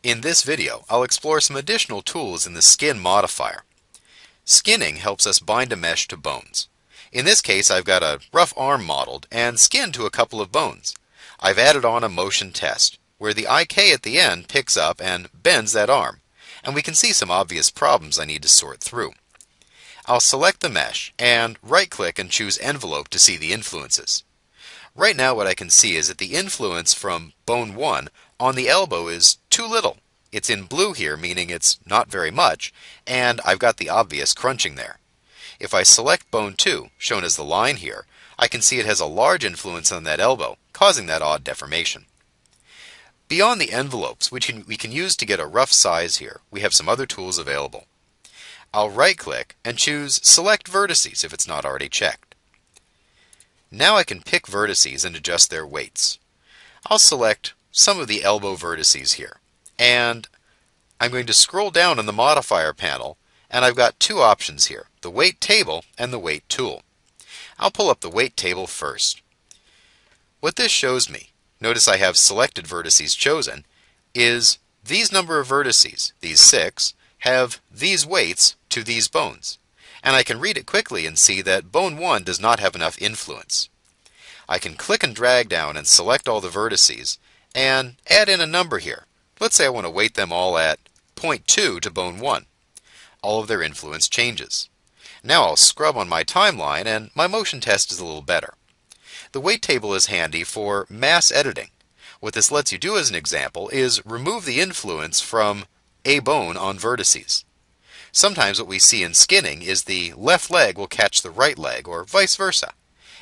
In this video, I'll explore some additional tools in the skin modifier. Skinning helps us bind a mesh to bones. In this case, I've got a rough arm modeled and skinned to a couple of bones. I've added on a motion test, where the IK at the end picks up and bends that arm, and we can see some obvious problems I need to sort through. I'll select the mesh and right-click and choose Envelope to see the influences. Right now what I can see is that the influence from bone 1 on the elbow is too little. It's in blue here, meaning it's not very much, and I've got the obvious crunching there. If I select bone 2, shown as the line here, I can see it has a large influence on that elbow, causing that odd deformation. Beyond the envelopes, which we can use to get a rough size here, we have some other tools available. I'll right-click and choose Select Vertices if it's not already checked. Now I can pick vertices and adjust their weights. I'll select some of the elbow vertices here, and I'm going to scroll down on the modifier panel, and I've got two options here, the weight table and the weight tool. I'll pull up the weight table first. What this shows me, notice I have selected vertices chosen, is these number of vertices, these 6, have these weights to these bones. And I can read it quickly and see that bone 1 does not have enough influence. I can click and drag down and select all the vertices and add in a number here. Let's say I want to weight them all at 0.2 to bone 1. All of their influence changes. Now I'll scrub on my timeline and my motion test is a little better. The weight table is handy for mass editing. What this lets you do as an example is remove the influence from a bone on vertices. Sometimes what we see in skinning is the left leg will catch the right leg, or vice versa.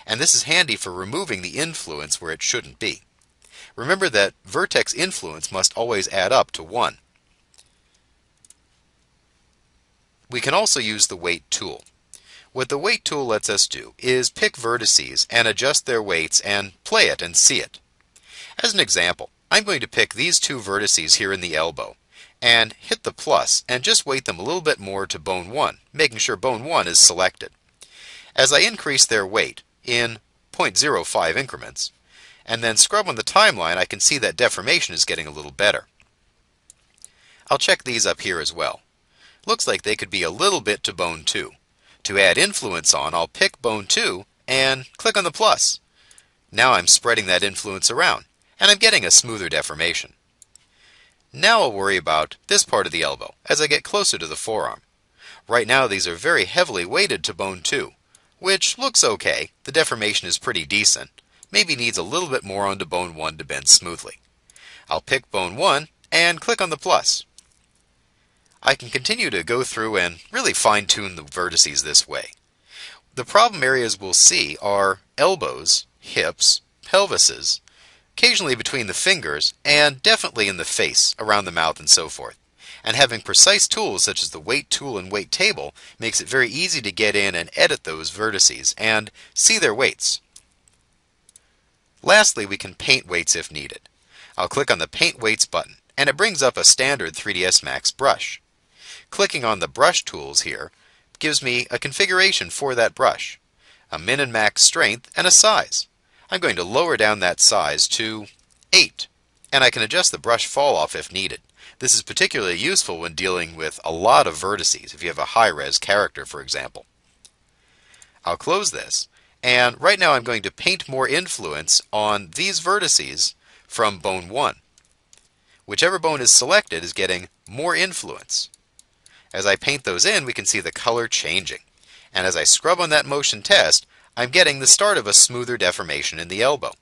And this is handy for removing the influence where it shouldn't be. Remember that vertex influence must always add up to 1. We can also use the weight tool. What the weight tool lets us do is pick vertices and adjust their weights and play it and see it. As an example, I'm going to pick these two vertices here in the elbow and hit the plus and just weight them a little bit more to bone 1, making sure bone 1 is selected. As I increase their weight in 0.05 increments and then scrub on the timeline, I can see that deformation is getting a little better. I'll check these up here as well. Looks like they could be a little bit to bone 2. To add influence on, I'll pick bone 2 and click on the plus. Now I'm spreading that influence around and I'm getting a smoother deformation. Now I'll worry about this part of the elbow as I get closer to the forearm. Right now these are very heavily weighted to bone 2, which looks okay. The deformation is pretty decent. Maybe needs a little bit more onto bone 1 to bend smoothly. I'll pick bone 1 and click on the plus. I can continue to go through and really fine-tune the vertices this way. The problem areas we'll see are elbows, hips, pelvises, occasionally between the fingers, and definitely in the face, around the mouth and so forth. And having precise tools such as the weight tool and weight table makes it very easy to get in and edit those vertices and see their weights. Lastly, we can paint weights if needed. I'll click on the Paint Weights button and it brings up a standard 3ds Max brush. Clicking on the brush tools here gives me a configuration for that brush, a min and max strength, and a size. I'm going to lower down that size to 8, and I can adjust the brush fall off if needed. This is particularly useful when dealing with a lot of vertices, if you have a high-res character, for example. I'll close this, and right now I'm going to paint more influence on these vertices from bone 1. Whichever bone is selected is getting more influence. As I paint those in, we can see the color changing. And as I scrub on that motion test, I'm getting the start of a smoother deformation in the elbow.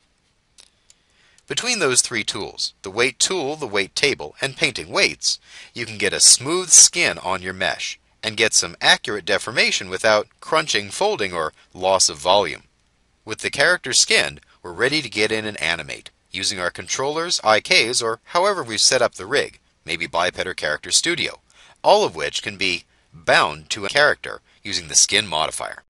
Between those three tools, the weight tool, the weight table, and painting weights, you can get a smooth skin on your mesh and get some accurate deformation without crunching, folding, or loss of volume. With the character skinned, we're ready to get in and animate, using our controllers, IKs, or however we've set up the rig, maybe Biped or Character Studio, all of which can be bound to a character using the skin modifier.